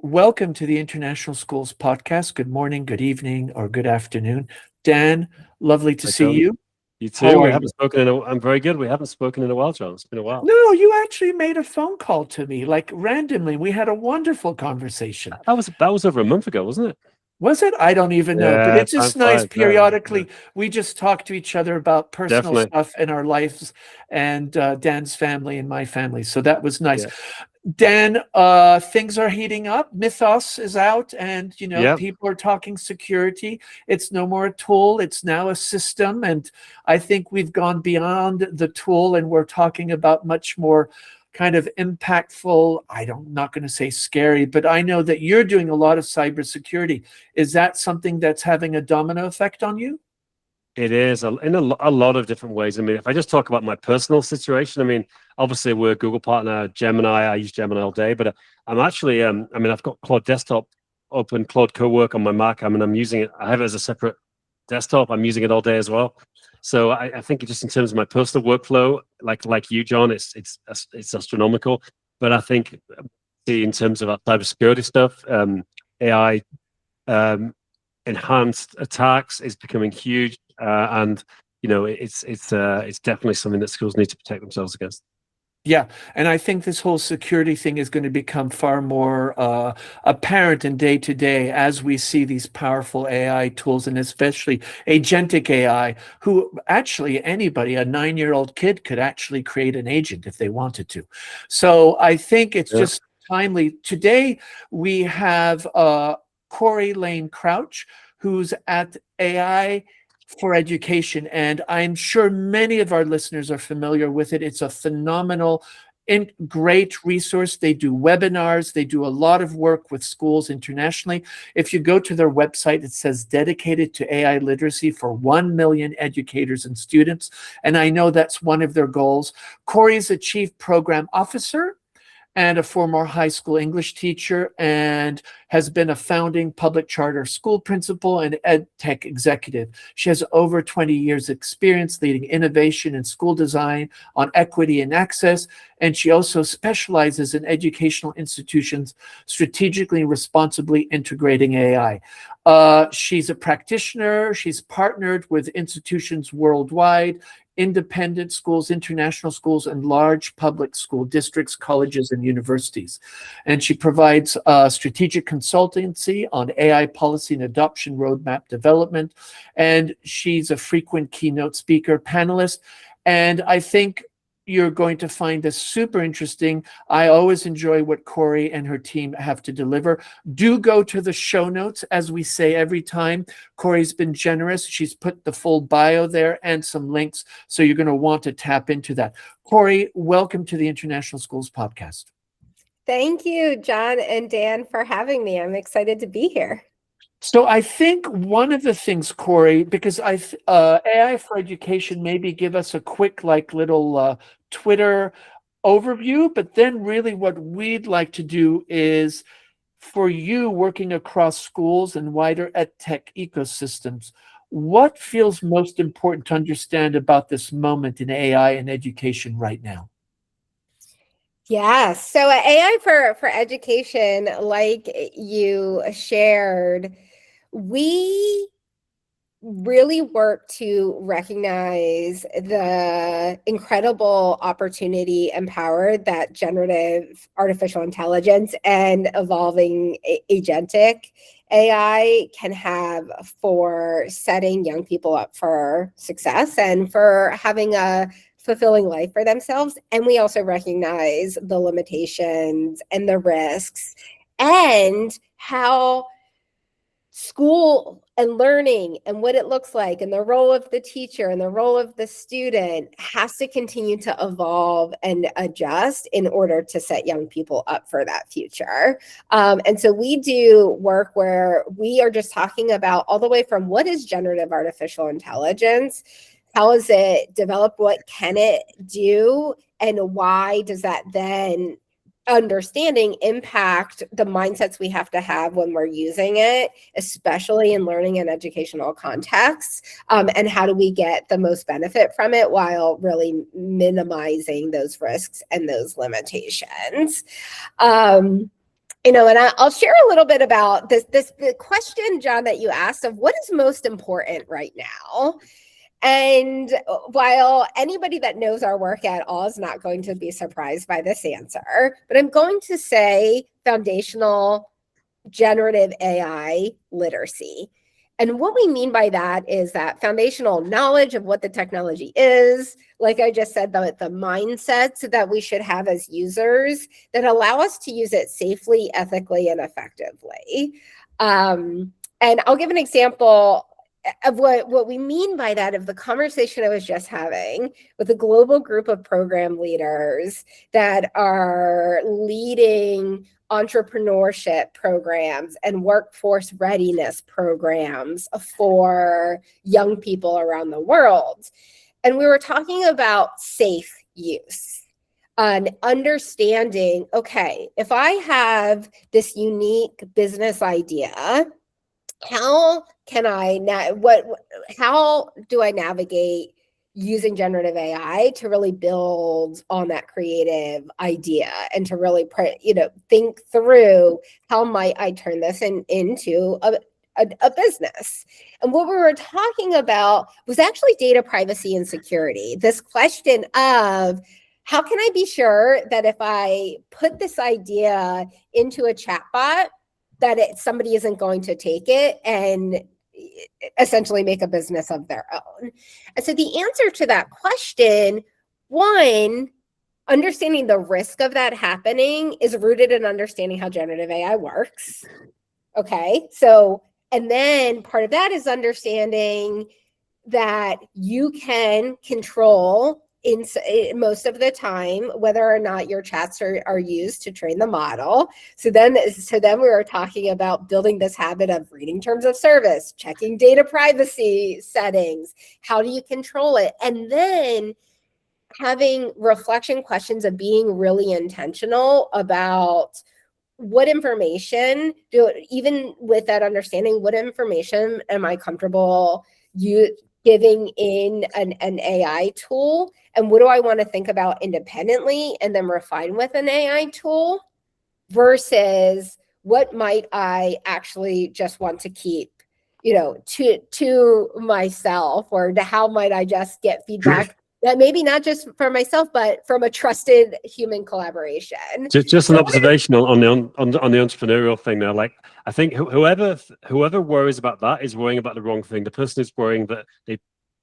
Welcome to the International Schools Podcast. Good morning, good evening, or good afternoon. Dan, lovely to Hi, see John. you. You How too. are We haven't you? spoken in I'm very good. We haven't spoken in a while, John. It's been a while. No, you actually made a phone call to me, like randomly. We had a wonderful conversation. That was over a month ago, wasn't it? Was it? I don't even know, but Yeah, it's time just nice flies. Yeah, periodically. We just talk to each other about personal definitely. stuff in our lives and Dan's family and my family. So that was nice. Yeah, Dan, things are heating up. Mythos is out, and yeah. people are talking security. It's no more a tool; it's now a system. And I think we've gone beyond the tool, and we're talking about much more kind of impactful. I'm not going to say scary, but I know that you're doing a lot of cybersecurity. Is that something that's having a domino effect on you? It is in a lot of different ways. I mean, if I just talk about my personal situation, I mean, obviously we're a Google partner, Gemini. I use Gemini all day, but I'm actually, I mean, I've got Claude Desktop open, Claude Co-work on my Mac. I mean, I'm using it. I have it as a separate desktop. I'm using it all day as well. So I think just in terms of my personal workflow, like you, John, it's astronomical. But I think in terms of our cybersecurity stuff, AI enhanced attacks is becoming huge, and it's definitely something that schools need to protect themselves against. Yeah, and I think this whole security thing is going to become far more apparent in day to day as we see these powerful AI tools, and especially agentic AI, who actually anybody, a 9-year-old kid, could actually create an agent if they wanted to. So I think it's Yeah. just timely. Today we have Corey Layne Crouch, who's at AI for Education. And I'm sure many of our listeners are familiar with it. It's a phenomenal and great resource. They do webinars. They do a lot of work with schools internationally. If you go to their website, it says dedicated to AI literacy for 1 million educators and students. And I know that's one of their goals. Corey is a chief program officer and a former high school English teacher, and has been a founding public charter school principal and edtech executive. She has over 20 years experience leading innovation in school design on equity and access, and she also specializes in educational institutions strategically and responsibly integrating AI. She's a practitioner. She's partnered with institutions worldwide, independent schools, international schools, and large public school districts, colleges, and universities. And she provides strategic consultancy on AI policy and adoption roadmap development. And she's a frequent keynote speaker, panelist. And I think you're going to find this super interesting. I always enjoy what Corey and her team have to deliver. Do go to the show notes, as we say every time. Corey's been generous. She's put the full bio there and some links, so you're going to want to tap into that. Corey, welcome to the International Schools Podcast. Thank you, John and Dan, for having me. I'm excited to be here. So I think one of the things, Corey, because AI for Education, maybe give us a quick little Twitter overview, but then really what we'd like to do is for you working across schools and wider edtech ecosystems, what feels most important to understand about this moment in AI and education right now? Yeah, so AI for education, like you shared, we really work to recognize the incredible opportunity and power that generative artificial intelligence and evolving agentic AI can have for setting young people up for success and for having a fulfilling life for themselves. And we also recognize the limitations and the risks and how school and learning and what it looks like and the role of the teacher and the role of the student has to continue to evolve and adjust in order to set young people up for that future. And so we do work where we are just talking about all the way from what is generative artificial intelligence, how is it developed, what can it do, and why does that then understanding impact the mindsets we have to have when we're using it, especially in learning and educational contexts, and how do we get the most benefit from it while really minimizing those risks and those limitations. And I'll share a little bit about the question, John, that you asked of what is most important right now. And while anybody that knows our work at all is not going to be surprised by this answer, but I'm going to say foundational generative AI literacy. And what we mean by that is that foundational knowledge of what the technology is, like I just said, the mindsets that we should have as users that allow us to use it safely, ethically, and effectively. And I'll give an example of what we mean by that, of the conversation I was just having with a global group of program leaders that are leading entrepreneurship programs and workforce readiness programs for young people around the world. And we were talking about safe use and understanding, okay, if I have this unique business idea, how do I navigate using generative AI to really build on that creative idea and to really, think through how might I turn this into a business. And what we were talking about was actually data privacy and security. This question of how can I be sure that if I put this idea into a chatbot, that somebody isn't going to take it and essentially make a business of their own. And so the answer to that question, one, understanding the risk of that happening is rooted in understanding how generative AI works. Okay, so, and then part of that is understanding that you can control in most of the time whether or not your chats are used to train the model. So then we were talking about building this habit of reading terms of service, checking data privacy settings. How do you control it? And then having reflection questions of being really intentional about what information even with that understanding, what information am I comfortable giving in an AI tool, and what do I want to think about independently and then refine with an AI tool versus what might I actually just want to keep, to myself, or to how might I just get feedback that maybe not just for myself, but from a trusted human collaboration. Just an observation on the entrepreneurial thing there. Like, I think whoever worries about that is worrying about the wrong thing. The person is worrying that they're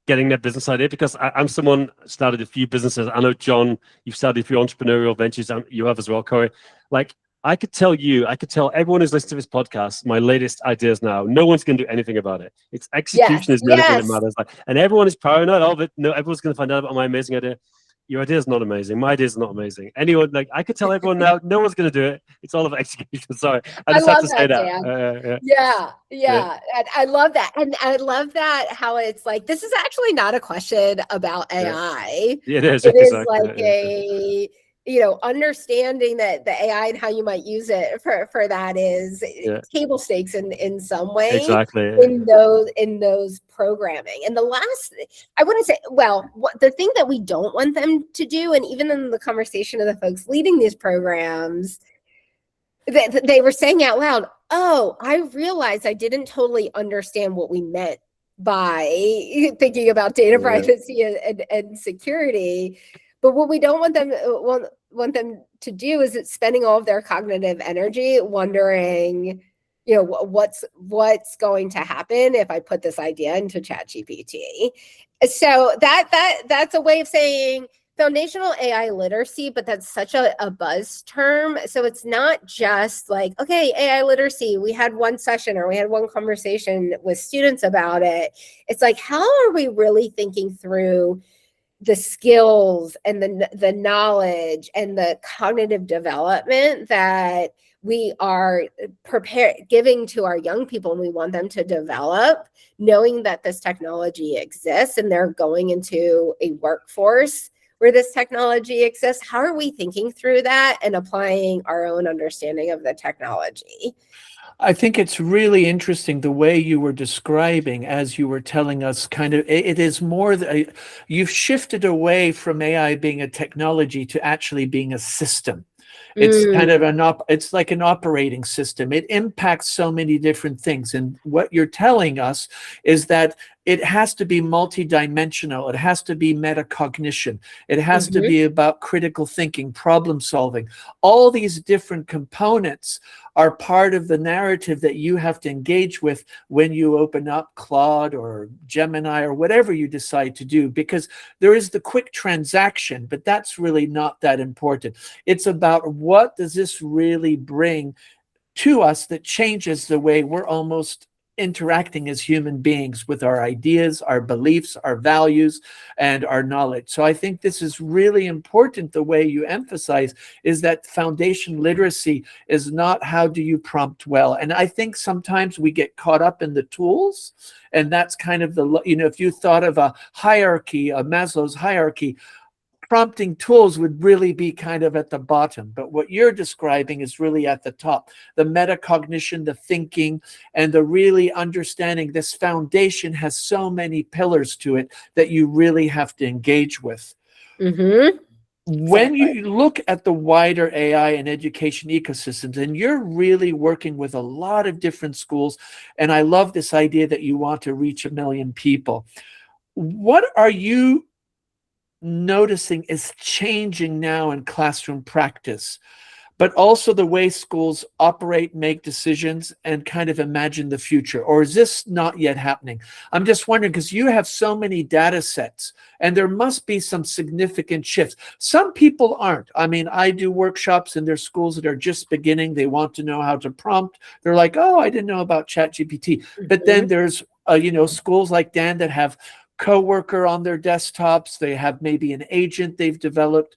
getting their business idea, because I'm someone started a few businesses. I know, John, you've started a few entrepreneurial ventures, and you have as well, Corey. Like, I could tell everyone who's listening to this podcast, my latest ideas now, no one's going to do anything about it. It's execution is the only thing that matters. Like, and everyone is paranoid of it. No, everyone's going to find out about my amazing idea. Your idea is not amazing. My idea is not amazing. Anyone, like, I could tell everyone now, no one's going to do it. It's all about execution. Sorry, I just have to say that. Yeah. And I love that. And I love that how it's like, this is actually not a question about AI. Yeah, it is. It is like understanding that the AI and how you might use it for that is table stakes in some way. Exactly. In those programming. And the last, I wouldn't say, the thing that we don't want them to do, and even in the conversation of the folks leading these programs, they were saying out loud, oh, I realized I didn't totally understand what we meant by thinking about data privacy and security. But what we don't want them to do is spending all of their cognitive energy wondering, what's going to happen if I put this idea into ChatGPT. So that's a way of saying foundational AI literacy, but that's such a buzz term. So it's not just like, okay, AI literacy, we had one session or we had one conversation with students about it. It's like, how are we really thinking through the skills and the knowledge and the cognitive development that we are giving to our young people, and we want them to develop, knowing that this technology exists and they're going into a workforce where this technology exists. How are we thinking through that and applying our own understanding of the technology? I think it's really interesting the way you were describing as you were telling us kind of, it is more you've shifted away from AI being a technology to actually being a system. It's kind of it's like an operating system. It impacts so many different things. And what you're telling us is that it has to be multidimensional. It has to be metacognition. It has to be about critical thinking, problem solving. All these different components are part of the narrative that you have to engage with when you open up Claude or Gemini or whatever you decide to do, because there is the quick transaction, but that's really not that important. It's about what does this really bring to us that changes the way we're almost interacting as human beings with our ideas, our beliefs, our values, and our knowledge. So I think this is really important. The way you emphasize is that foundation literacy is not how do you prompt well. And I think sometimes we get caught up in the tools, and that's kind of the, if you thought of a hierarchy, a Maslow's hierarchy, prompting tools would really be kind of at the bottom. But what you're describing is really at the top. The metacognition, the thinking, and the really understanding this foundation has so many pillars to it that you really have to engage with. When you look at the wider AI and education ecosystems, and you're really working with a lot of different schools, and I love this idea that you want to reach 1 million people. What are you noticing is changing now in classroom practice, but also the way schools operate, make decisions, and kind of imagine the future? Or is this not yet happening? I'm just wondering, because you have so many data sets, and there must be some significant shifts. Some people aren't. I mean, I do workshops, and there's schools that are just beginning. They want to know how to prompt. They're like, oh, I didn't know about ChatGPT. But then there's, schools like Dan that have coworker on their desktops. They have maybe an agent they've developed.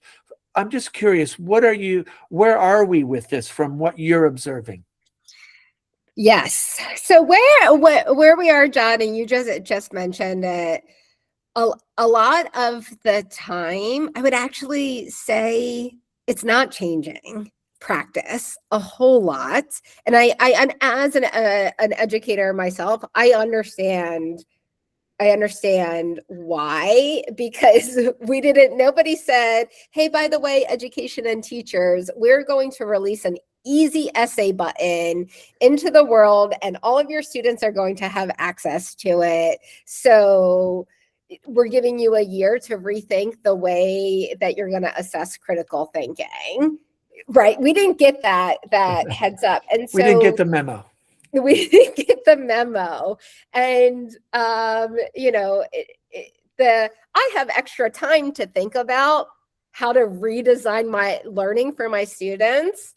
I'm just curious, where are we with this from what you're observing? Yes. So where we are, John, and you just mentioned it, a lot of the time, I would actually say it's not changing practice a whole lot. And and as an educator myself, I understand why, because nobody said, hey, by the way, education and teachers, we're going to release an easy essay button into the world, and all of your students are going to have access to it. So we're giving you a year to rethink the way that you're going to assess critical thinking. Right. We didn't get that heads up. And so we didn't get the memo. We didn't get the memo. And, I have extra time to think about how to redesign my learning for my students,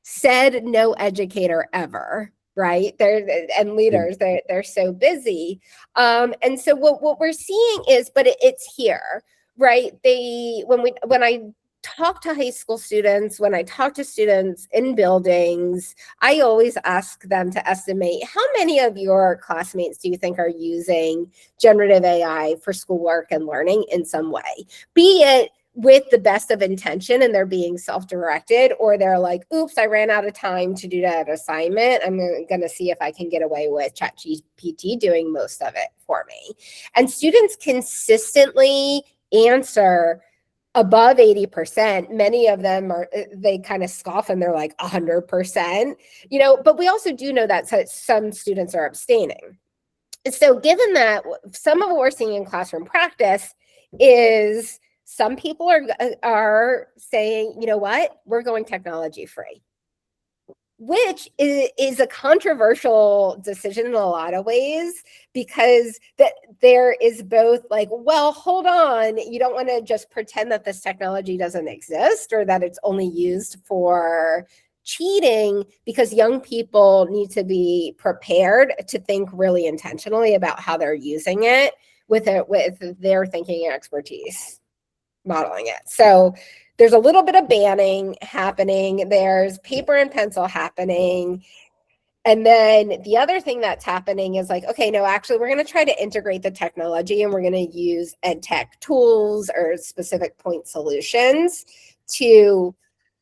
said no educator ever, right? And leaders, they're so busy. And so what we're seeing is, but it's here, right? When I talk to high school students, when I talk to students in buildings, I always ask them to estimate how many of your classmates do you think are using generative AI for schoolwork and learning in some way, be it with the best of intention and they're being self-directed, or they're like, oops, I ran out of time to do that assignment. I'm going to see if I can get away with ChatGPT doing most of it for me. And students consistently answer above 80%. Many of them they kind of scoff and they're like 100%, but we also do know that some students are abstaining. And so given that, some of what we're seeing in classroom practice is some people are saying, you know what, we're going technology free, which is a controversial decision in a lot of ways, because that there is both like, well, hold on, you don't want to just pretend that this technology doesn't exist or that it's only used for cheating, because young people need to be prepared to think really intentionally about how they're using it with their thinking and expertise modeling it. So there's a little bit of banning happening. There's paper and pencil happening. And then the other thing that's happening is like, okay, no, actually, we're going to try to integrate the technology, and we're going to use edtech tools or specific point solutions to,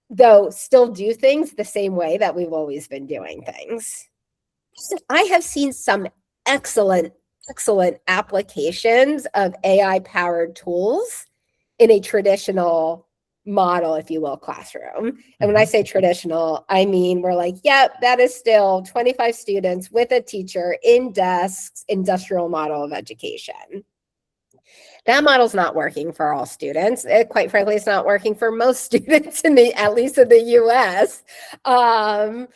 though, still do things the same way that we've always been doing things. So I have seen some excellent applications of AI-powered tools in a traditional model, if you will, classroom. And when I say traditional, I mean, we're like, yep, that is still 25 students with a teacher in desks, industrial model of education. That model's not working for all students. Quite frankly, it's not working for most students at least in the US. But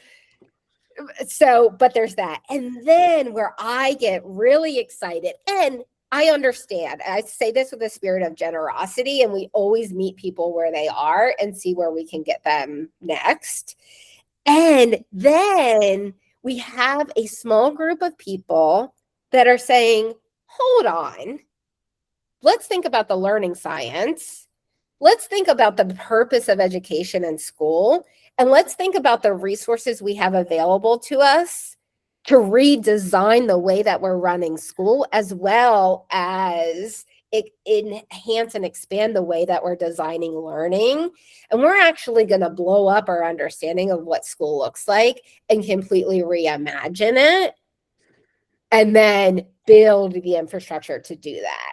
there's that. And then where I get really excited, and I understand, I say this with a spirit of generosity, and we always meet people where they are and see where we can get them next. And then we have a small group of people that are saying, hold on, let's think about the learning science. Let's think about the purpose of education in school. And let's think about the resources we have available to us to redesign the way that we're running school, as well as enhance and expand the way that we're designing learning. And we're actually going to blow up our understanding of what school looks like and completely reimagine it, and then build the infrastructure to do that.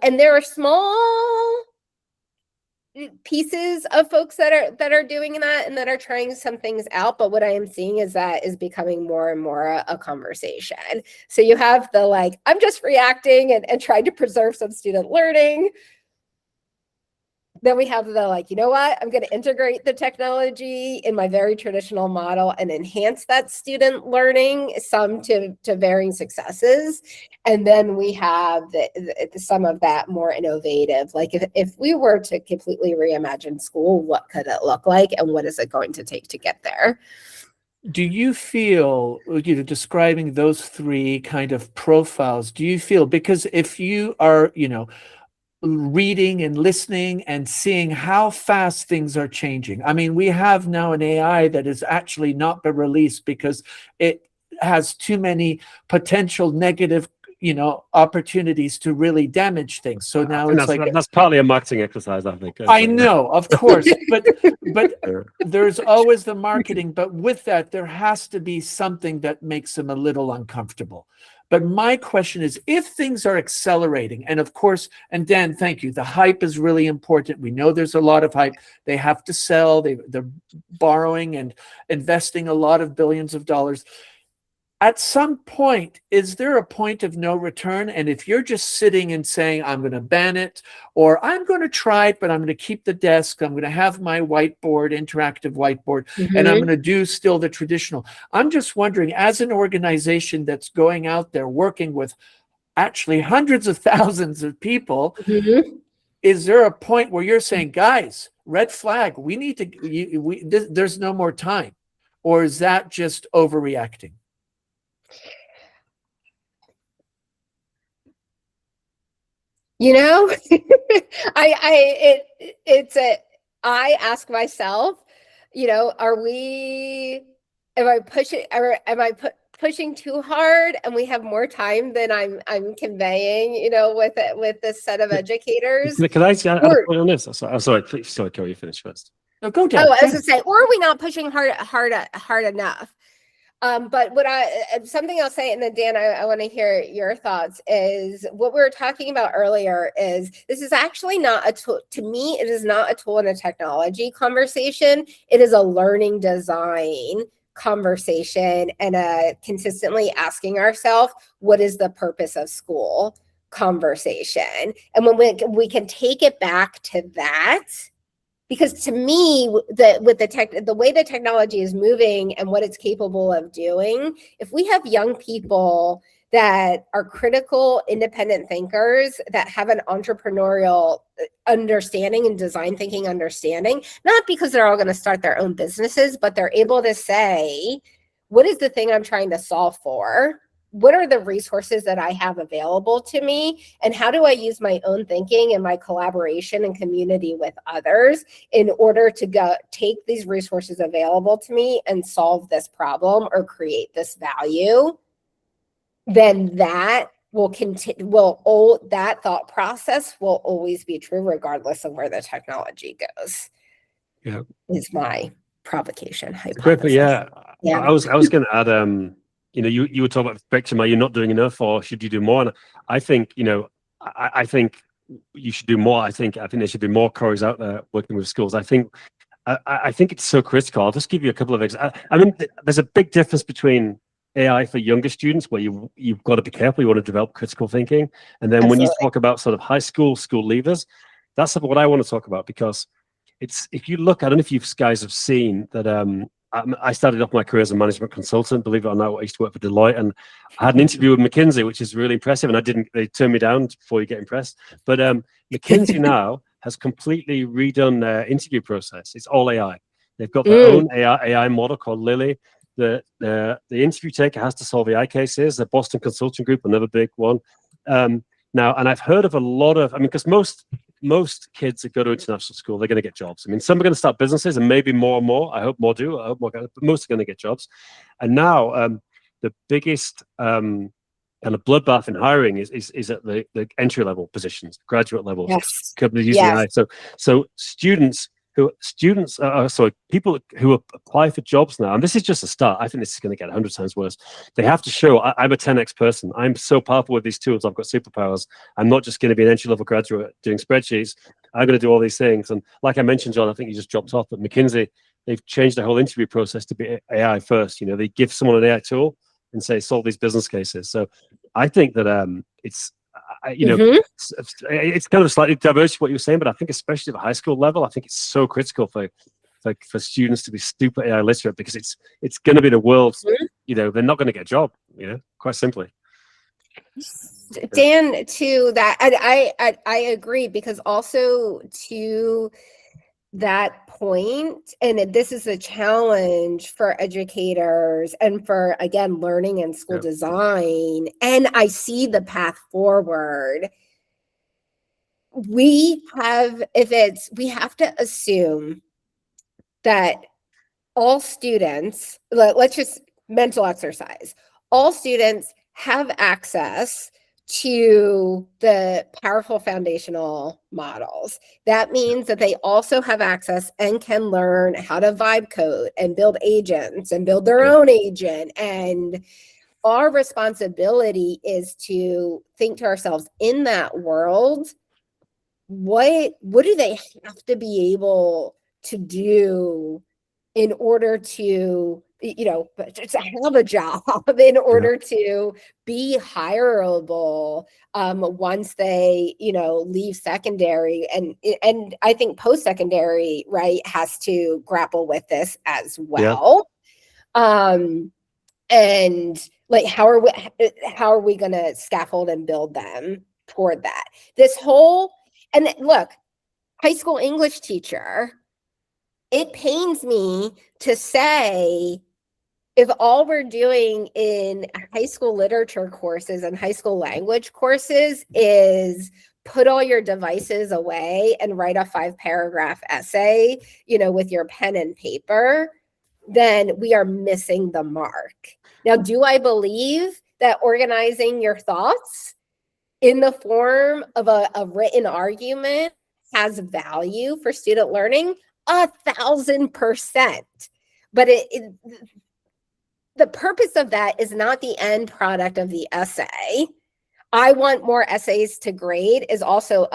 And there are small pieces of folks that are doing that and that are trying some things out, but what I am seeing is that is becoming more and more a conversation. So you have the like, I'm just reacting and trying to preserve some student learning. Then we have the like, you know what, I'm going to integrate the technology in my very traditional model and enhance that student learning, some to varying successes. And then we have some of that more innovative, like if we were to completely reimagine school, what could it look like and what is it going to take to get there? Do you feel, describing those three kind of profiles, do you feel, because if you are, reading and listening and seeing how fast things are changing. I mean, we have now an AI that has actually not been released because it has too many potential negative, opportunities to really damage things. So now it's that's partly a marketing exercise, I think. I know, of course, but there's always the marketing. But with that, there has to be something that makes them a little uncomfortable. But my question is, if things are accelerating, and of course, and Dan, thank you, the hype is really important. We know there's a lot of hype. They have to sell. They're borrowing and investing a lot of billions of dollars. At some point, is there a point of no return? And if you're just sitting and saying, I'm going to ban it, or I'm going to try it, but I'm going to keep the desk, I'm going to have my whiteboard, interactive whiteboard, and I'm going to do still the traditional. I'm just wondering, as an organization that's going out there working with actually hundreds of thousands of people, is there a point where you're saying, guys, red flag, we need to, there's no more time? Or is that just overreacting? I ask myself, am I pushing too hard and we have more time than I'm conveying, with this set of educators? Can I add a point on this? Sorry, Carol, you finish first. No, go down. Oh, I was going to say, or are we not pushing hard enough? But something I'll say, and then Dan, I want to hear your thoughts, is what we were talking about earlier is this is actually not a tool. To me, it is not a tool in a technology conversation. It is a learning design conversation and a consistently asking ourselves, what is the purpose of school conversation? And when we can take it back to that, because to me, the way the technology is moving and what it's capable of doing, if we have young people that are critical, independent thinkers that have an entrepreneurial understanding and design thinking understanding, not because they're all going to start their own businesses, but they're able to say, what is the thing I'm trying to solve for? What are the resources that I have available to me? And how do I use my own thinking and my collaboration and community with others in order to take these resources available to me and solve this problem or create this value? Then that will continue. That thought process will always be true, regardless of where the technology goes. Yeah, is my provocation hypothesis. Great, yeah. I was going to add. You were talking about perfection. Are you not doing enough, or should you do more? And I think, I think you should do more. I think there should be more Corys out there working with schools. I think it's so critical. I'll just give you a couple of examples. I mean, there's a big difference between AI for younger students, where you've got to be careful. You want to develop critical thinking, and then when you talk about sort of high school leavers, that's what I want to talk about, because if you look, I don't know if you guys have seen that. I started off my career as a management consultant, believe it or not. I used to work for Deloitte, and I had an interview with McKinsey, which is really impressive. And they turned me down before you get impressed. But McKinsey now has completely redone their interview process. It's all AI. They've got their own AI model called Lily. The interview taker has to solve AI cases. The Boston Consulting Group, another big one. Now, and I've heard of a lot of, I mean, because most kids that go to international school, they're going to get jobs. I mean, some are going to start businesses, and maybe more and more. I hope more do. I hope more, but most are going to get jobs. And now, the biggest kind of bloodbath in hiring is at the entry level positions, graduate level. Yes. Companies using AI. So people who apply for jobs now, and this is just a start. I think this is going to get 100 times worse. They have to show, I'm a 10x person. I'm so powerful with these tools. I've got superpowers. I'm not just going to be an entry-level graduate doing spreadsheets. I'm going to do all these things. And like I mentioned, John, I think you just dropped off, but McKinsey, they've changed their whole interview process to be AI first. You know, they give someone an AI tool and say, solve these business cases. So I think that it's kind of slightly diverse what you were saying, but I think especially at the high school level, I think it's so critical for students to be super AI literate, because it's going to be the world. You know, they're not going to get a job. You know, quite simply. Dan, to that, I agree, because also to that point, and this is a challenge for educators and for, again, learning and school design, and I see the path forward. We have to assume that all students, let's just mental exercise, all students have access to the powerful foundational models. That means that they also have access and can learn how to vibe code and build agents and build their own agent. And our responsibility is to think to ourselves, in that world, what do they have to be able to do in order to, just have a job, in order to be hireable once they, leave secondary, and I think post-secondary, right, has to grapple with this as well. And like, how are we going to scaffold and build them toward that? And look, high school English teacher, it pains me to say, if all we're doing in high school literature courses and high school language courses is put all your devices away and write a 5-paragraph essay, with your pen and paper, then we are missing the mark. Now, do I believe that organizing your thoughts in the form of a written argument has value for student learning? 1,000%. But the purpose of that is not the end product of the essay. I want more essays to grade is also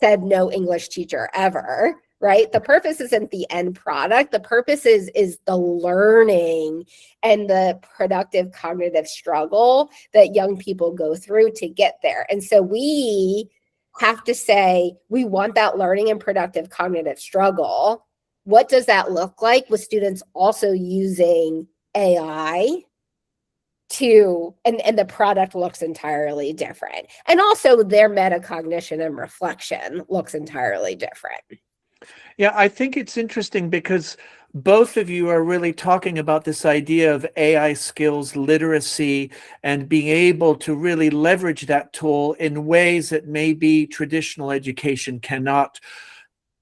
said no English teacher ever, right? The purpose isn't the end product. The purpose is the learning and the productive cognitive struggle that young people go through to get there. And so we have to say, we want that learning and productive cognitive struggle. What does that look like with students also using AI and the product looks entirely different. And also their metacognition and reflection looks entirely different. Yeah, I think it's interesting because both of you are really talking about this idea of AI skills literacy and being able to really leverage that tool in ways that maybe traditional education cannot.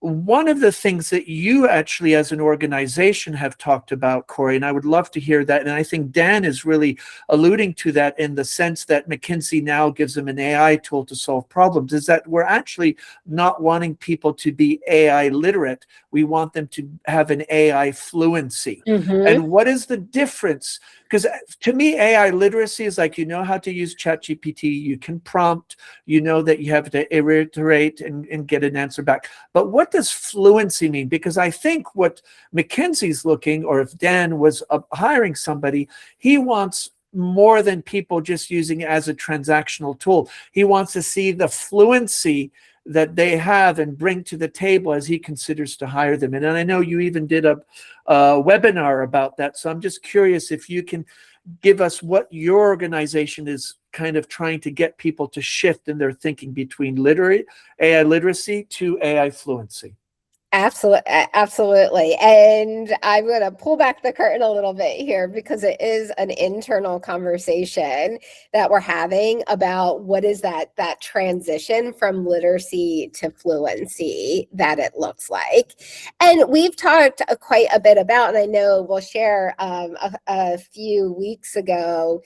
one of the things that you actually as an organization have talked about, Corey, and I would love to hear that, and I think Dan is really alluding to that in the sense that McKinsey now gives them an AI tool to solve problems, is that we're actually not wanting people to be AI literate. We want them to have an AI fluency. And what is the difference? Because to me, AI literacy is like, you know how to use ChatGPT, you can prompt, you know that you have to iterate and get an answer back. But what does fluency mean? Because I think what McKinsey's looking, or if Dan was hiring somebody, he wants more than people just using it as a transactional tool. He wants to see the fluency that they have and bring to the table as he considers to hire them. And I know you even did a webinar about that. So I'm just curious if you can give us what your organization is kind of trying to get people to shift in their thinking between AI literacy to AI fluency. Absolutely. And I'm going to pull back the curtain a little bit here because it is an internal conversation that we're having about what is that transition from literacy to fluency that it looks like. And we've talked quite a bit about, and I know we'll share a few weeks ago,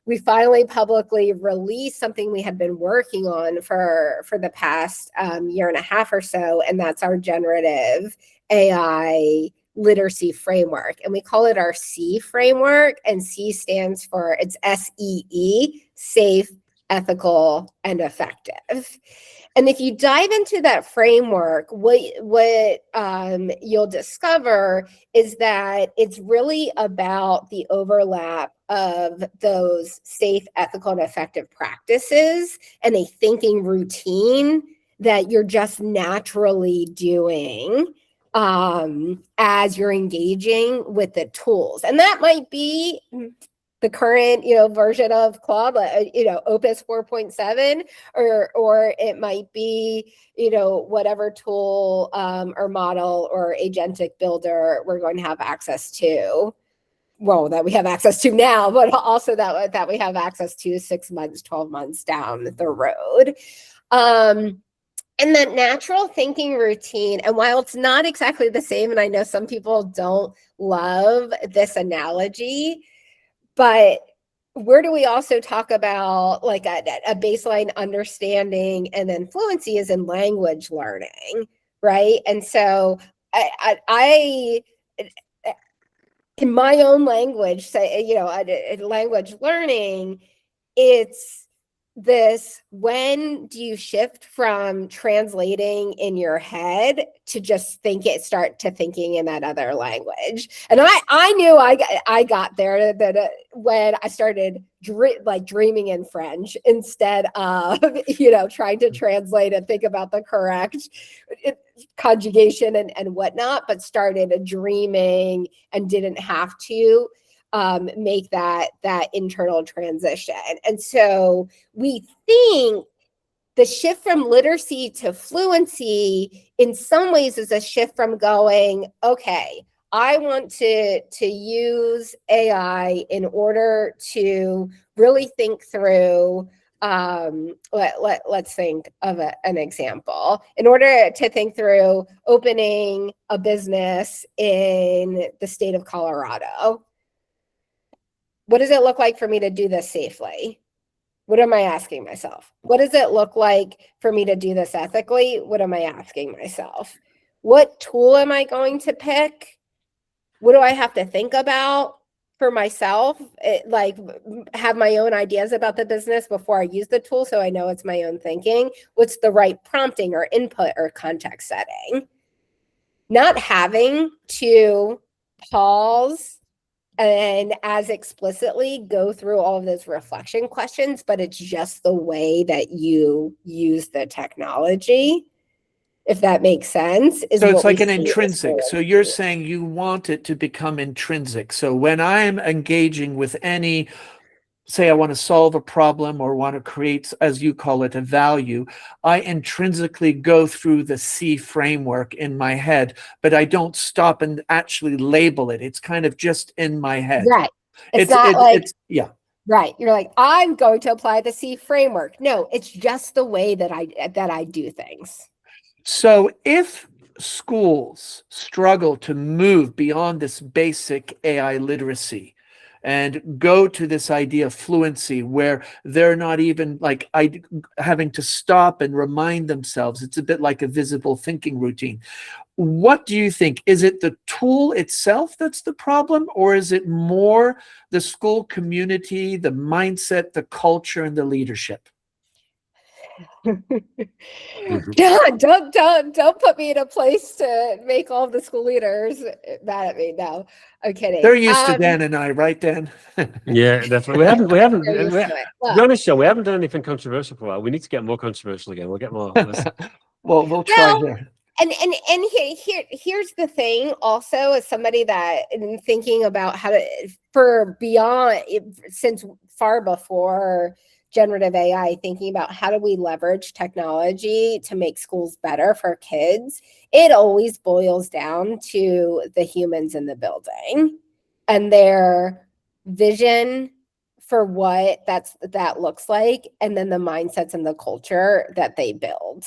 we finally publicly released something we had been working on for the past year and a half or so, and that's our generative AI literacy framework. And we call it our C framework, and C stands for, it's SEE, safe, ethical, and effective. And if you dive into that framework, what you'll discover is that it's really about the overlap of those safe, ethical, and effective practices and a thinking routine that you're just naturally doing as you're engaging with the tools. And that might be the current, version of Claude, Opus 4.7, or it might be, whatever tool or model or agentic builder we're going to have access to. Well, that we have access to now, but also that we have access to 6 months, 12 months down the road. And that natural thinking routine, and while it's not exactly the same, and I know some people don't love this analogy, but where do we also talk about like a baseline understanding, and then fluency is in language learning, right? And so I in my own language, say, language learning, it's this: when do you shift from translating in your head to just start to thinking in that other language? And I knew I got there that when I started dreaming in French instead of trying to translate and think about the correct conjugation and whatnot, but started dreaming and didn't have to make that internal transition. And so we think the shift from literacy to fluency in some ways is a shift from going, okay, I want to use AI in order to really think through, let's think of an example. In order to think through opening a business in the state of Colorado, what does it look like for me to do this safely? What am I asking myself? What does it look like for me to do this ethically? What am I asking myself? What tool am I going to pick? What do I have to think about for myself? Have my own ideas about the business before I use the tool, so I know it's my own thinking. What's the right prompting or input or context setting? Not having to pause and as explicitly go through all of those reflection questions, but it's just the way that you use the technology, if that makes sense. So it's like an intrinsic. So you're saying you want it to become intrinsic. So when I'm engaging with any, say I want to solve a problem or want to create, as you call it, a value, I intrinsically go through the C framework in my head, but I don't stop and actually label it. It's kind of just in my head. Right. Yeah. Right. You're like, I'm going to apply the C framework. No, it's just the way that I do things. So if schools struggle to move beyond this basic AI literacy and go to this idea of fluency where they're not even like having to stop and remind themselves. It's a bit like a visible thinking routine. What do you think? Is it the tool itself that's the problem, or is it more the school community, the mindset, the culture, and the leadership? Don't put me in a place to make all the school leaders mad at me. No, I'm kidding. They're used to Dan and I, right, Dan? Yeah, definitely. We haven't. They're used to it. To Look, be honest, Sean, we haven't done anything controversial for a while. We need to get more controversial again. We'll get more. Well, we'll try well, here. and here's the thing. Also, as somebody that in thinking about how to for beyond since far before generative AI, thinking about how do we leverage technology to make schools better for kids, it always boils down to the humans in the building and their vision for what that looks like, and then the mindsets and the culture that they build.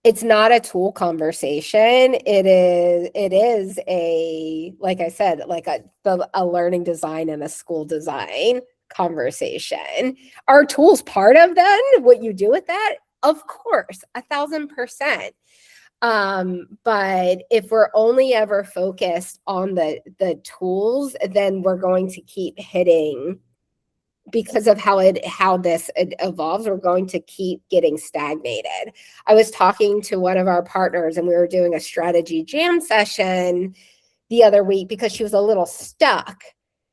It's not a tool conversation. It is a, like I said, like a learning design and a school design conversation. Are tools part of then what you do with that? Of course, 1,000%. But if we're only ever focused on the tools, then we're going to keep hitting, because of how this evolves, we're going to keep getting stagnated. I was talking to one of our partners and we were doing a strategy jam session the other week because she was a little stuck.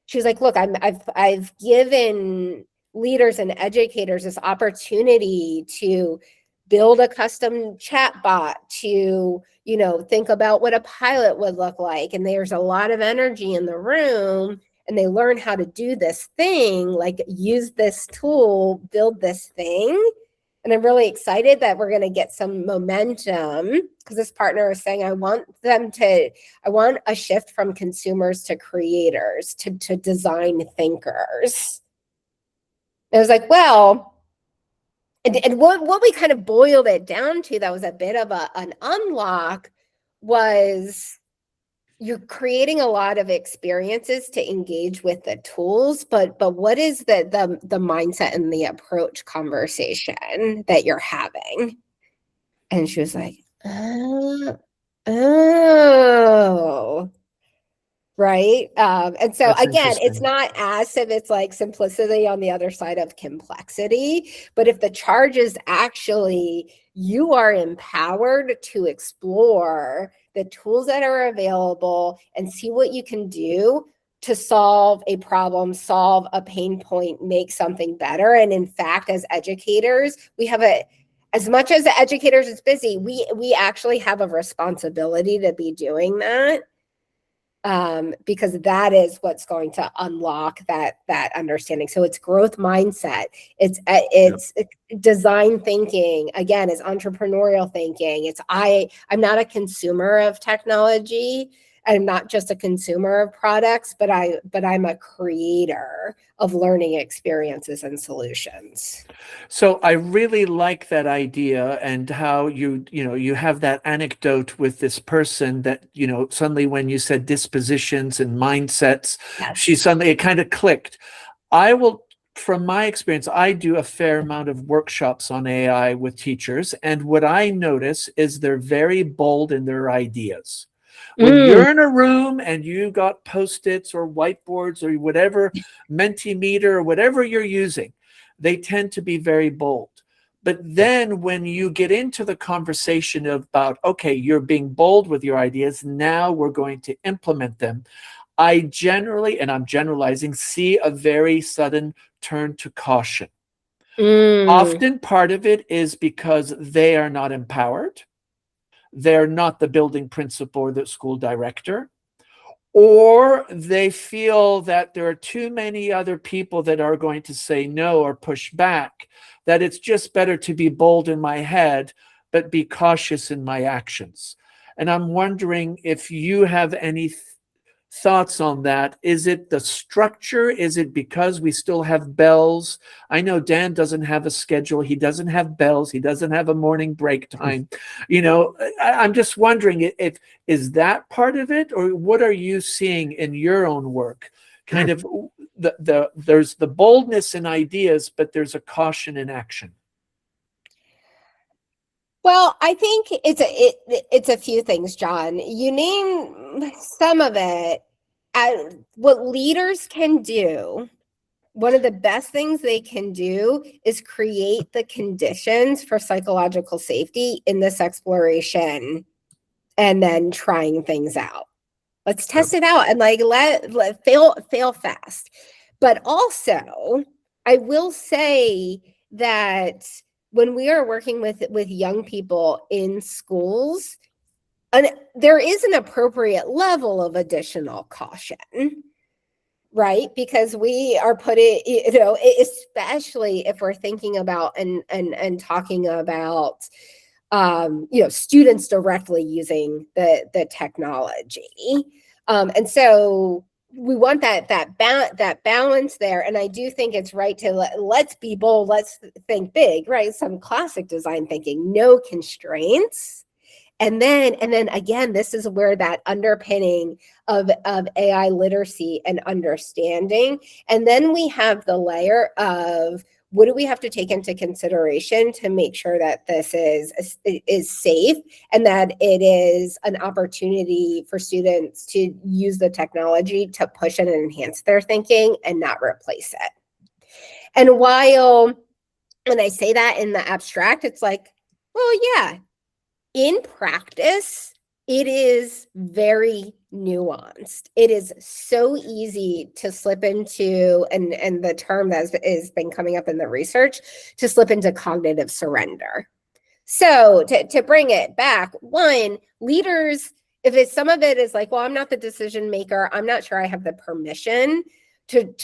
She was like, look, I've given leaders and educators this opportunity to build a custom chat bot, to, think about what a pilot would look like. And there's a lot of energy in the room, and they learn how to do this thing, like use this tool, build this thing. And I'm really excited that we're going to get some momentum, because this partner is saying, I want a shift from consumers to creators, to design thinkers. And I was like, well, and what we kind of boiled it down to, that was a bit of an unlock, was you're creating a lot of experiences to engage with the tools, but what is the mindset and the approach conversation that you're having? And she was like, oh, right. And so That's again, it's interesting. not as if it's like simplicity on the other side of complexity, but if the charge is actually you are empowered to explore the tools that are available and see what you can do to solve a problem, solve a pain point, make something better. And in fact, as educators, we have as much as the educators is busy, we actually have a responsibility to be doing that. Because that is what's going to unlock that understanding. So it's growth mindset. It's design thinking. Again, it's entrepreneurial thinking. It's I'm not a consumer of technology. I'm not just a consumer of products, but I'm a creator of learning experiences and solutions. So I really like that idea, and how you have that anecdote with this person that, suddenly when you said dispositions and mindsets, Yes. it kind of clicked. From my experience, I do a fair amount of workshops on AI with teachers, and what I notice is they're very bold in their ideas. When you're in a room and you got Post-its or whiteboards or whatever, Mentimeter or whatever you're using, they tend to be very bold. But then when you get into the conversation about, okay, you're being bold with your ideas, now we're going to implement them, I generally, and I'm generalizing, see a very sudden turn to caution. Often part of it is because they are not empowered. They're not the building principal or the school director, or they feel that there are too many other people that are going to say no or push back, that it's just better to be bold in my head, but be cautious in my actions. And I'm wondering if you have any thoughts on that. Is it the structure? Is it because we still have bells? I know Dan doesn't have a schedule. He doesn't have bells. He doesn't have a morning break time. You know, I'm just wondering if is that part of it, or what are you seeing in your own work? Kind of there's the boldness in ideas, but there's a caution in action. Well, I think it's a few things, John. You name some of it. What leaders can do, one of the best things they can do is create the conditions for psychological safety in this exploration and then trying things out. Let's test it out and like let fail fast. But also, I will say that when we are working with young people in schools, there is an appropriate level of additional caution, right? Because we are putting, you know, especially if we're thinking about and talking about, you know, students directly using the technology, and so we want that balance there. And I do think it's right to let's be bold, let's think big, right? Some classic design thinking, no constraints. And then again, this is where that underpinning of AI literacy and understanding. And then we have the layer of what do we have to take into consideration to make sure that this is safe and that it is an opportunity for students to use the technology to push and enhance their thinking and not replace it. And while when I say that in the abstract, it's like, well, yeah, in practice, it is very nuanced. It is so easy to slip into, and the term that has been coming up in the research, to slip into cognitive surrender. So to bring it back, one, leaders, if it's some of it is like, well, I'm not the decision maker, I'm not sure I have the permission to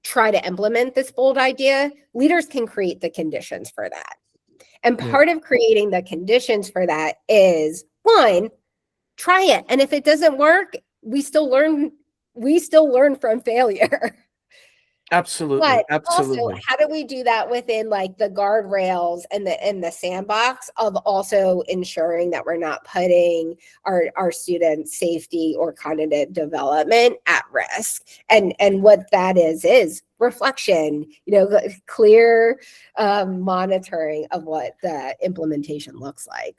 try to implement this bold idea, leaders can create the conditions for that. And part of creating the conditions for that is, one, try it. And if it doesn't work, we still learn from failure. Absolutely. But Absolutely. also, how do we do that within like the guardrails and the sandbox of also ensuring that we're not putting our students' safety or cognitive development at risk? And what that is reflection, you know, clear monitoring of what the implementation looks like.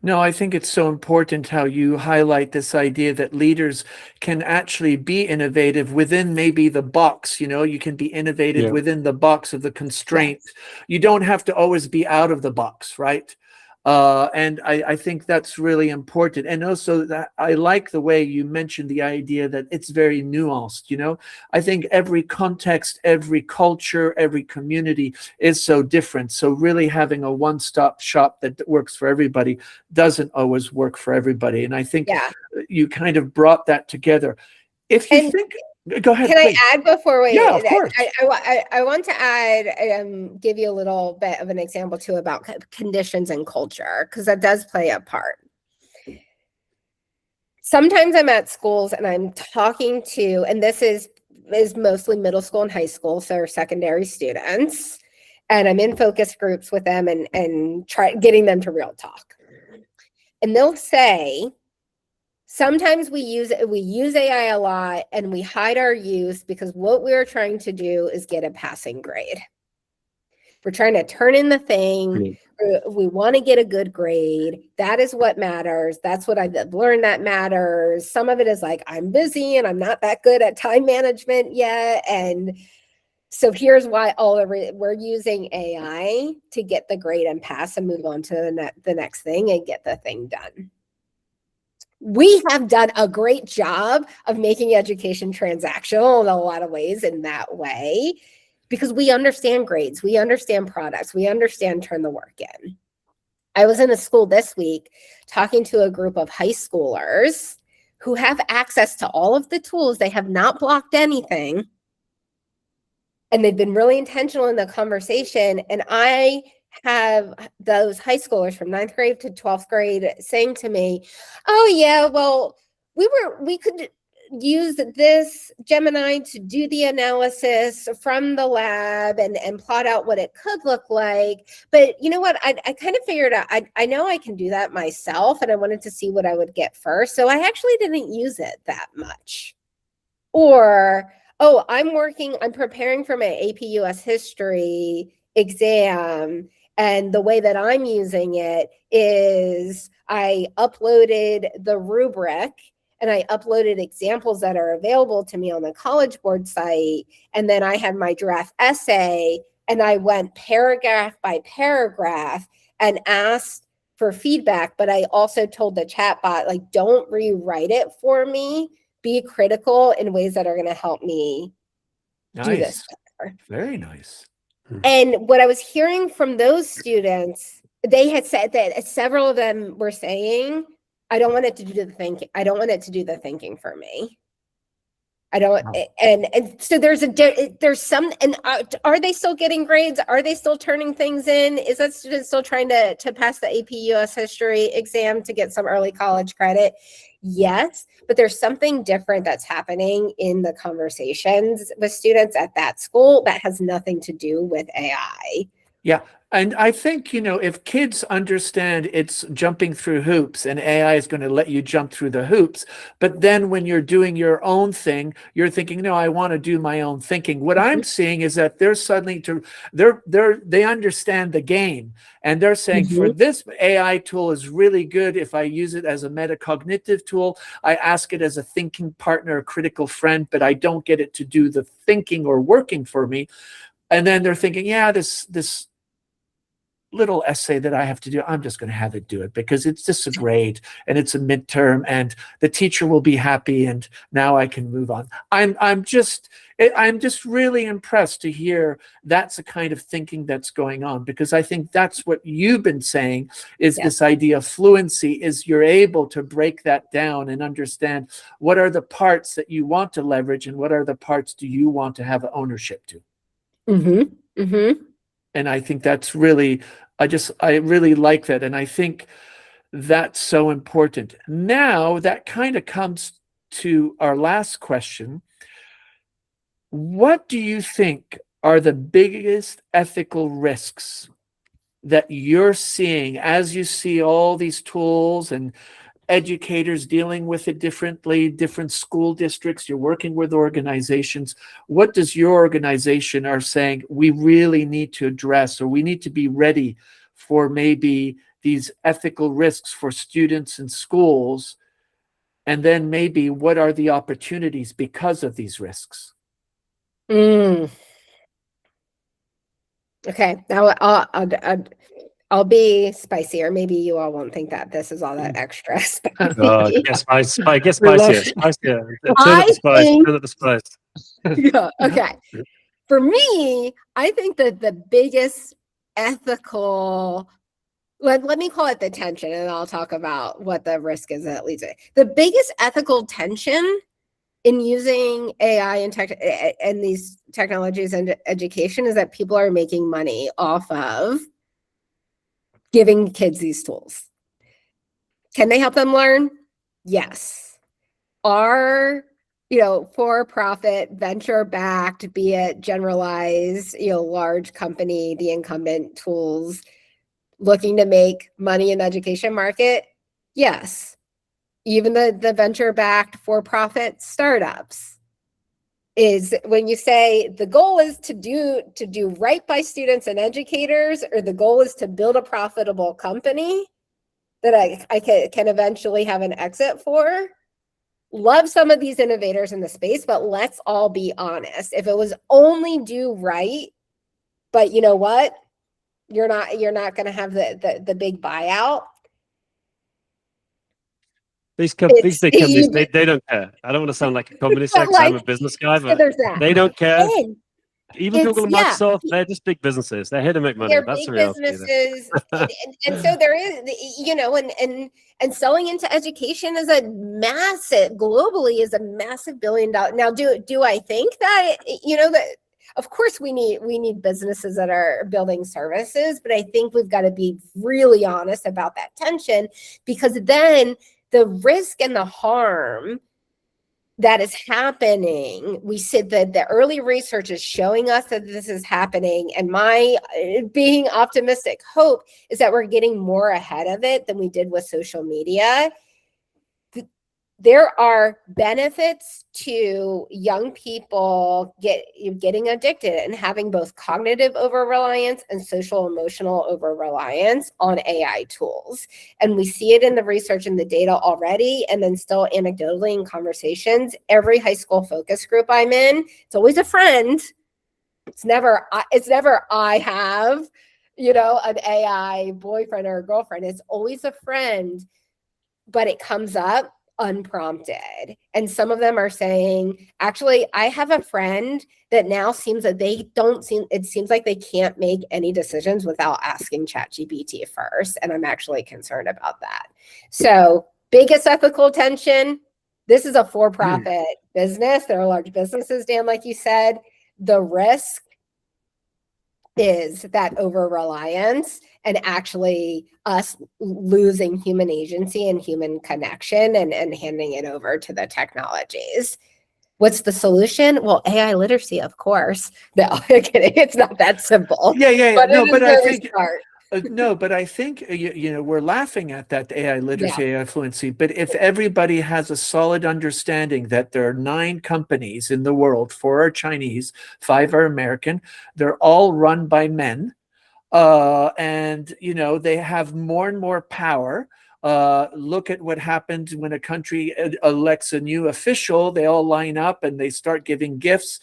No, I think it's so important how you highlight this idea that leaders can actually be innovative within maybe the box. You know, you can be innovative within the box of the constraint. Yes. You don't have to always be out of the box, right? And I think that's really important. And also that I like the way you mentioned the idea that it's very nuanced. You know, I think every context, every culture, every community is so different. So really having a one-stop shop that works for everybody doesn't always work for everybody. And I think you kind of brought that together. If you think, go ahead. Can please. I add before we? Yeah, of course. I want to add, give you a little bit of an example too about conditions and culture, because that does play a part. Sometimes I'm at schools and I'm talking to, and this is mostly middle school and high school, so secondary students, and I'm in focus groups with them and try getting them to real talk. And they'll say, sometimes we use AI a lot and we hide our use because what we're trying to do is get a passing grade. We're trying to turn in the thing. We want to get a good grade. That is what matters. That's what I've learned that matters. Some of it is like, I'm busy and I'm not that good at time management yet. And so here's why we're using AI to get the grade and pass and move on to the next thing and get the thing done. We have done a great job of making education transactional in a lot of ways in that way, because we understand grades, we understand products, we understand turn the work in. I was in a school this week talking to a group of high schoolers who have access to all of the tools. They have not blocked anything. And they've been really intentional in the conversation. And I have those high schoolers from 9th grade to 12th grade saying to me, oh yeah, well, we could use this Gemini to do the analysis from the lab and plot out what it could look like. But you know what? I kind of figured out, I know I can do that myself, and I wanted to see what I would get first. So I actually didn't use it that much. Or, oh, I'm preparing for my AP US history exam. And the way that I'm using it is I uploaded the rubric and I uploaded examples that are available to me on the College Board site. And then I had my draft essay and I went paragraph by paragraph and asked for feedback. But I also told the chatbot, like, don't rewrite it for me. Be critical in ways that are going to help me do this better. Very nice. And what I was hearing from those students, they had said that several of them were saying, I don't want it to do the thinking. I don't want it to do the thinking for me. I don't, and so there's some, and are they still getting grades? Are they still turning things in? Is that student still trying to pass the AP US history exam to get some early college credit? Yes, but there's something different that's happening in the conversations with students at that school that has nothing to do with AI. Yeah. And I think, if kids understand it's jumping through hoops and AI is going to let you jump through the hoops, but then when you're doing your own thing, you're thinking, no, I want to do my own thinking. What I'm seeing is that they're suddenly they understand the game, and they're saying, for this AI tool is really good. If I use it as a metacognitive tool, I ask it as a thinking partner, a critical friend, but I don't get it to do the thinking or working for me. And then they're thinking, yeah, this little essay that I have to do, I'm just going to have it do it because it's just a grade and it's a midterm and the teacher will be happy and now I can move on. I'm just really impressed to hear that's the kind of thinking that's going on, because I think that's what you've been saying is this idea of fluency is you're able to break that down and understand what are the parts that you want to leverage and what are the parts do you want to have ownership to. And I think that's really, I really like that. And I think that's so important. Now that kind of comes to our last question. What do you think are the biggest ethical risks that you're seeing as you see all these tools and educators dealing with it differently, different school districts, you're working with organizations? What does your organization are saying we really need to address, or we need to be ready for maybe these ethical risks for students and schools? And then maybe what are the opportunities because of these risks? Okay, now I'll be spicier. Maybe you all won't think that this is all that extra spicy. Guess spicier. Turn up the spice. Yeah, okay. For me, I think that the biggest ethical, let me call it the tension, and I'll talk about what the risk is that leads to it. The biggest ethical tension in using AI and these technologies and education is that people are making money off of giving kids these tools. Can they help them learn? Yes. Are, for-profit, venture-backed, be it generalized, large company, the incumbent tools looking to make money in the education market? Yes. Even the venture-backed for-profit startups. Is when you say the goal is to do right by students and educators, or the goal is to build a profitable company that I can eventually have an exit for. Love some of these innovators in the space, but let's all be honest. If it was only do right, but you know what? You're not going to have the big buyout. These big companies, they don't care. I don't want to sound like a communist. I'm a business guy, but they don't care. Even Google and Microsoft, they're just big businesses. They're here to make money. That's the reality. Businesses, and so there is, and selling into education is a massive, globally is a massive $1 billion. Now, do I think that that? Of course, we need businesses that are building services, but I think we've got to be really honest about that tension, because then the risk and the harm that is happening. We said that the early research is showing us that this is happening. And my being optimistic hope is that we're getting more ahead of it than we did with social media. There are benefits to young people getting addicted and having both cognitive over-reliance and social emotional over-reliance on AI tools. And we see it in the research and the data already, and then still anecdotally in conversations. Every high school focus group I'm in, it's always a friend. It's never I have, an AI boyfriend or a girlfriend. It's always a friend, but it comes up unprompted. And some of them are saying, actually, I have a friend that now seems that it seems like they can't make any decisions without asking ChatGPT first. And I'm actually concerned about that. So biggest ethical tension, this is a for-profit business. There are large businesses, Dan, like you said. The risk is that over-reliance and actually us losing human agency and human connection and handing it over to the technologies. What's the solution? Well, AI literacy, of course. No, I'm kidding. It's not that simple. Yeah. But No, but I think smart. no, but I think we're laughing at that AI literacy, AI fluency. But if everybody has a solid understanding that there are 9 companies in the world, 4 are Chinese, 5 are American, they're all run by men, and they have more and more power. Look at what happened when a country elects a new official. They all line up and they start giving gifts.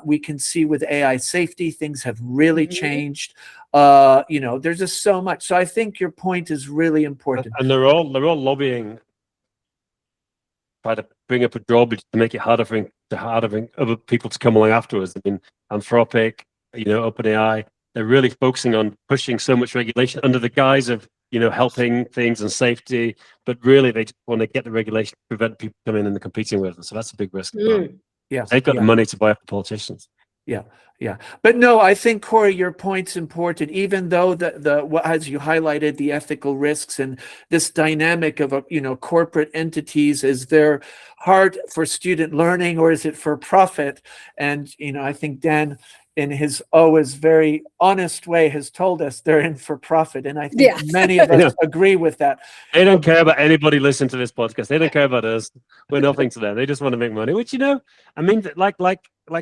We can see with AI safety, things have really changed. There's just so much. So I think your point is really important. And they're all lobbying, try to bring up a drawbridge to make it harder for other people to come along afterwards. I mean, Anthropic, OpenAI, they're really focusing on pushing so much regulation under the guise of helping things and safety, but really they just want to get the regulation to prevent people coming in and competing with them. So that's a big risk. Yeah, they've got the money to buy up the politicians. Yeah. But no, I think, Corey, your point's important, even though as you highlighted, the ethical risks and this dynamic of, corporate entities, is their heart for student learning or is it for profit? And, I think Dan, in his always very honest way, has told us they're in for profit. And I think many of us agree with that. They don't care about anybody listening to this podcast. They don't care about us. We're nothing to them. They just want to make money, which, I mean, like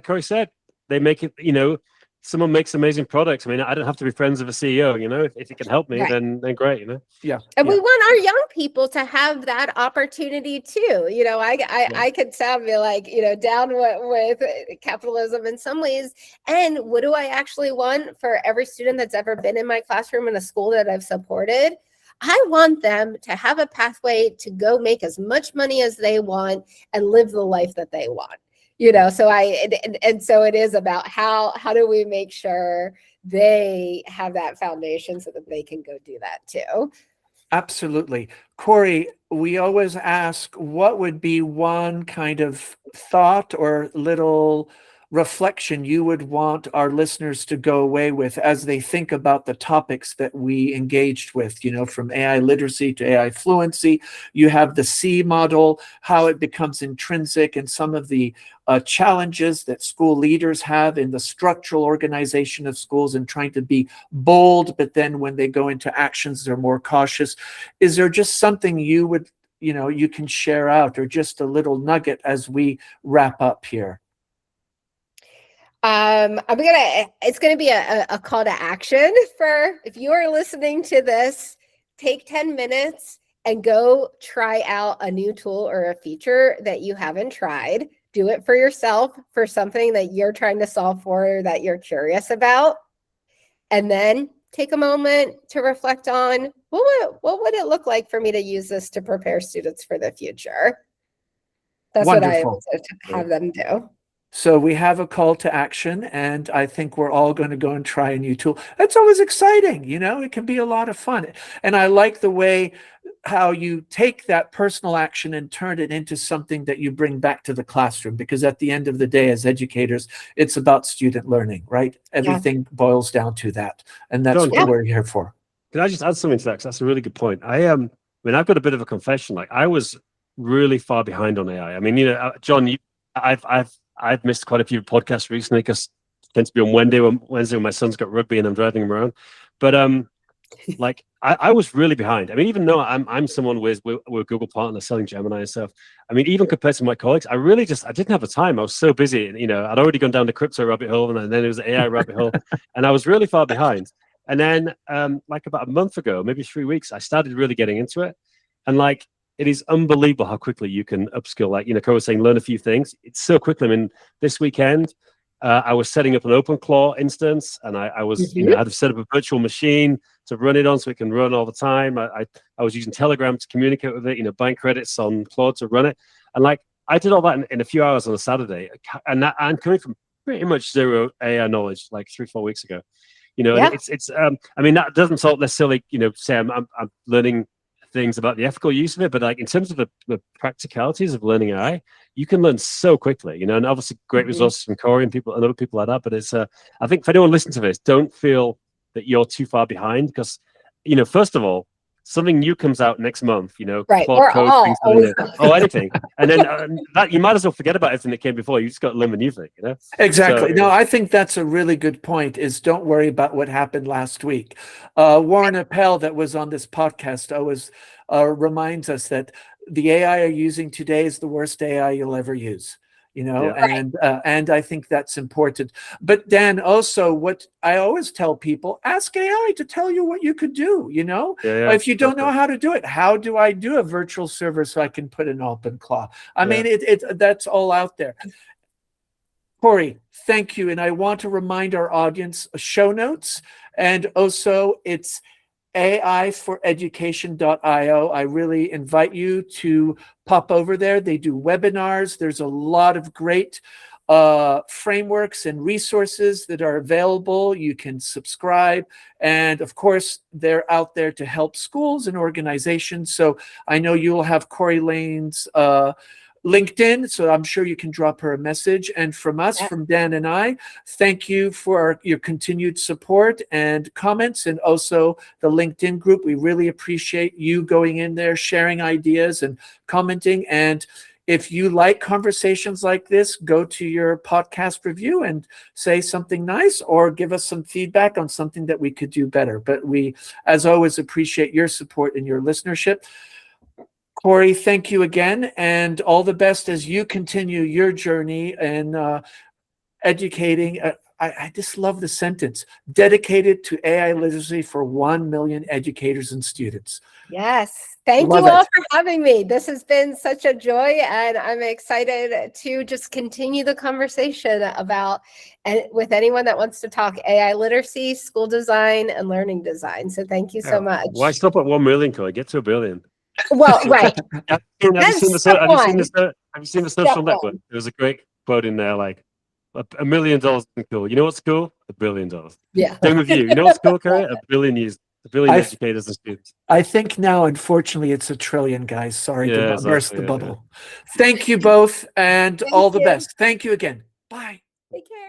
Corey said, they make it, someone makes amazing products. I mean, I don't have to be friends with a CEO, if it can help me, then great, Yeah. And we want our young people to have that opportunity too. I could sound be like, down with capitalism in some ways. And what do I actually want for every student that's ever been in my classroom in a school that I've supported? I want them to have a pathway to go make as much money as they want and live the life that they want. So so it is about how do we make sure they have that foundation so that they can go do that too. Absolutely. Corey, we always ask, what would be one kind of thought or little reflection you would want our listeners to go away with as they think about the topics that we engaged with, from AI literacy to AI fluency? You have the C model, how it becomes intrinsic, and some of the challenges that school leaders have in the structural organization of schools and trying to be bold, but then when they go into actions, they're more cautious. Is there just something you would, you can share out, or just a little nugget as we wrap up here? It's gonna be a call to action for, if you are listening to this, take 10 minutes and go try out a new tool or a feature that you haven't tried. Do it for yourself, for something that you're trying to solve for or that you're curious about. And then take a moment to reflect on, what would it look like for me to use this to prepare students for the future? That's Wonderful. what I would have them do. So we have a call to action, and I think we're all going to go and try a new tool. That's always exciting. It can be a lot of fun. And I like the way how you take that personal action and turn it into something that you bring back to the classroom, because at the end of the day, as educators, it's about student learning, right? Everything boils down to that. And that's what we're here for. Can I just add something to that? Because that's a really good point. I've got a bit of a confession. Like, I was really far behind on AI. I mean, John, I've missed quite a few podcasts recently because it tends to be on Wednesday when my son's got rugby and I'm driving him around. But like I was really behind. I mean, even though I'm someone we're a Google partner selling Gemini and stuff. I mean, even compared to my colleagues, I didn't have the time. I was so busy. I'd already gone down the crypto rabbit hole, and then it was the AI rabbit hole, and I was really far behind. And then like about a month ago, maybe 3 weeks, I started really getting into it, and like it is unbelievable how quickly you can upskill. Like Cole was saying, learn a few things. It's so quickly. I mean, this weekend. I was setting up an OpenClaw instance, and I was, I had to set up a virtual machine to run it on so it can run all the time. I was using Telegram to communicate with it, buying credits on Claude to run it. And like, I did all that in a few hours on a Saturday. And I'm coming from pretty much zero AI knowledge, like 3-4 weeks ago. It's I mean, that doesn't necessarily, say I'm learning things about the ethical use of it, but like in terms of the practicalities of learning AI, you can learn so quickly, and obviously great resources from Corey and other people like that. But it's I think for anyone listening to this, don't feel that you're too far behind, because first of all, something new comes out next month, right, Claude Code, anything, and then that you might as well forget about everything that came before. You just got to learn the new thing, Exactly. No, I think that's a really good point, is don't worry about what happened last week. Warren Appel, that was on this podcast, always reminds us that the AI you're using today is the worst AI you'll ever use. And I think that's important. But Dan, also, what I always tell people, ask AI to tell you what you could do. If you don't know how to do it, how do I do a virtual server so I can put an OpenClaw? I mean, that's all out there. Corey, thank you. And I want to remind our audience show notes, and also it's aiforeducation.io. I really invite you to pop over there. They do webinars. There's a lot of great frameworks and resources that are available. You can subscribe. And of course, they're out there to help schools and organizations. So I know you'll have Corey Layne's LinkedIn, so I'm sure you can drop her a message. And from us, from Dan and I, thank you for your continued support and comments, and also the LinkedIn group. We really appreciate you going in there, sharing ideas and commenting. And if you like conversations like this, go to your podcast review and say something nice, or give us some feedback on something that we could do better. But we, as always, appreciate your support and your listenership. Corey, thank you again, and all the best as you continue your journey in educating. I just love the sentence, dedicated to AI literacy for 1 million educators and students. Yes. Thank you all for having me. This has been such a joy, and I'm excited to just continue the conversation about, and with anyone that wants to talk AI literacy, school design, and learning design. So thank you so much. Why stop at 1 million, Corey? Get to 1 billion. Well, right. Have you seen the social network? There was a great quote in there, like, $1 million isn't cool. You know what's cool? $1 billion. Yeah. Same with you. You know what's cool, Corey? 1 billion users. 1 billion educators and students. I think now, unfortunately, it's 1 trillion, guys. Sorry to burst the bubble. Thank you both, and all the best. Thank you again. Bye. Take care.